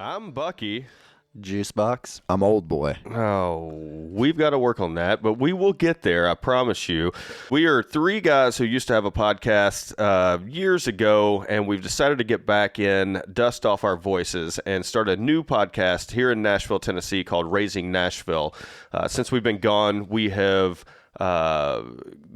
I'm Bucky. Juice box. I'm old boy. Oh, we've got to work on that, but we will get there, I promise you. We are three guys who used to have a podcast years ago, and we've decided to get back in, dust off our voices, and start a new podcast here in Nashville, Tennessee called Raising Nashville. Since we've been gone, we have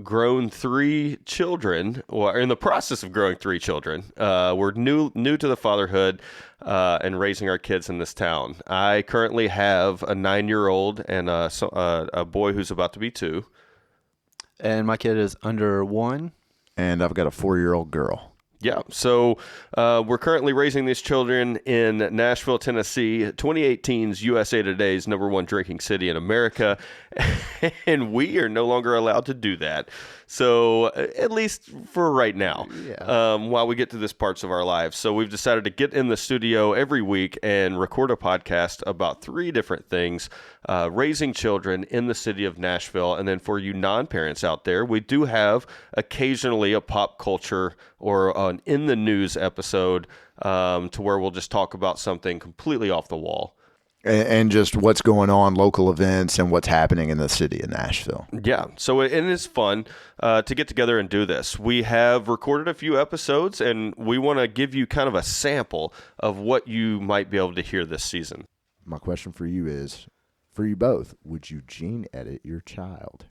grown three children, or in the process of growing three children. We're new to the fatherhood and raising our kids in this town. I currently have a 9-year-old and a boy who's about to be 2. And my kid is under 1. And I've got a 4-year-old girl. Yeah, so we're currently raising these children in Nashville, Tennessee, 2018's USA Today's #1 drinking city in America, and we are no longer allowed to do that. So at least for right now, while we get to this parts of our lives. So we've decided to get in the studio every week and record a podcast about 3 different things, raising children in the city of Nashville. And then for you non-parents out there, we do have occasionally a pop culture or an in the news episode to where we'll just talk about something completely off the wall. And just what's going on, local events, and what's happening in the city of Nashville. Yeah, so it is fun to get together and do this. We have recorded a few episodes, and we want to give you kind of a sample of what you might be able to hear this season. My question for you is, for you both, would you gene edit your child?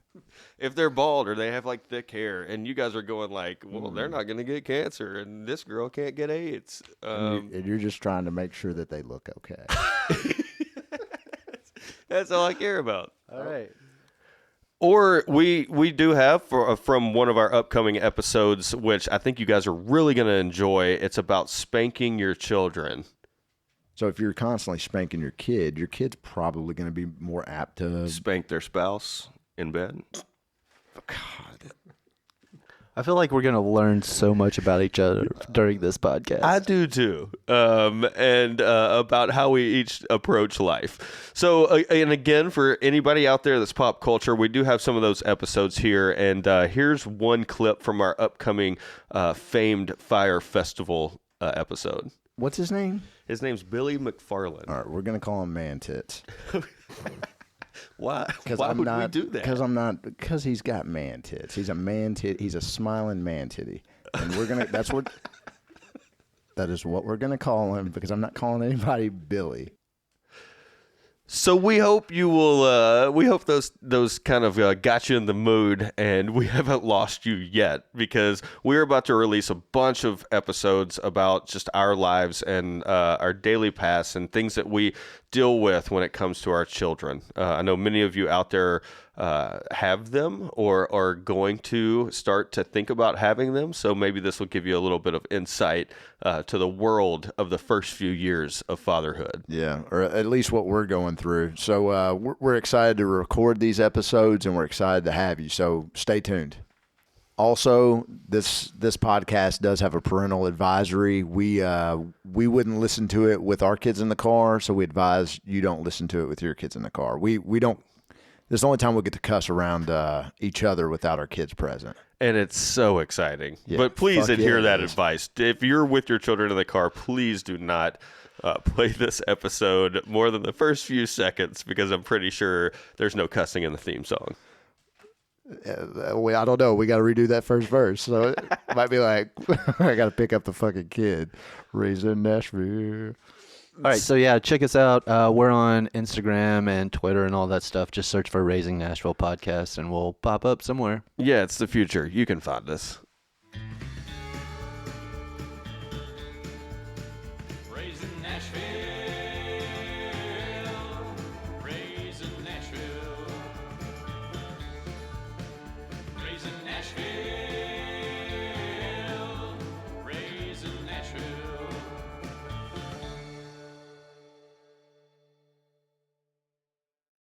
If they're bald or they have like thick hair, and you guys are going like, well, they're not going to get cancer, and this girl can't get AIDS. And you're just trying to make sure that they look okay. That's all I care about. All right. Or we do have from one of our upcoming episodes, which I think you guys are really going to enjoy. It's about spanking your children. So if you're constantly spanking your kid's probably going to be more apt to Spank their spouse in bed. God. I feel like we're going to learn so much about each other during this podcast. I do too. And about how we each approach life. So, and again, for anybody out there that's pop culture, we do have some of those episodes here. And here's one clip from our upcoming famed Fire Festival episode. What's his name? His name's Billy McFarland. All right, we're going to call him Man Tits. Why? Why would we do that? Because he's got man tits. He's a man tit. He's a smiling man titty. And we're going to, that is what we're going to call him, because I'm not calling anybody Billy. So we hope you will. We hope those kind of got you in the mood, and we haven't lost you yet, because we're about to release a bunch of episodes about just our lives and our daily past and things that we deal with when it comes to our children. I know many of you out there have them or are going to start to think about having them. So maybe this will give you a little bit of insight to the world of the first few years of fatherhood. Yeah, or at least what we're going through. So we're excited to record these episodes, and we're excited to have you. So stay tuned. Also, this podcast does have a parental advisory. We wouldn't listen to it with our kids in the car, so we advise you don't listen to it with your kids in the car. We don't. This is the only time we'll get to cuss around each other without our kids present. And it's so exciting. Yeah, but please adhere to that is. advice. If you're with your children in the car, please do not play this episode more than the first few seconds, because I'm pretty sure there's no cussing in the theme song. I don't know. We got to redo that first verse. So it might be like, I got to pick up the fucking kid. Raising Nashville. All right, so yeah, check us out. We're on Instagram and Twitter and all that stuff. Just search for Raising Nashville Podcast, and we'll pop up somewhere. Yeah, it's the future. You can find us.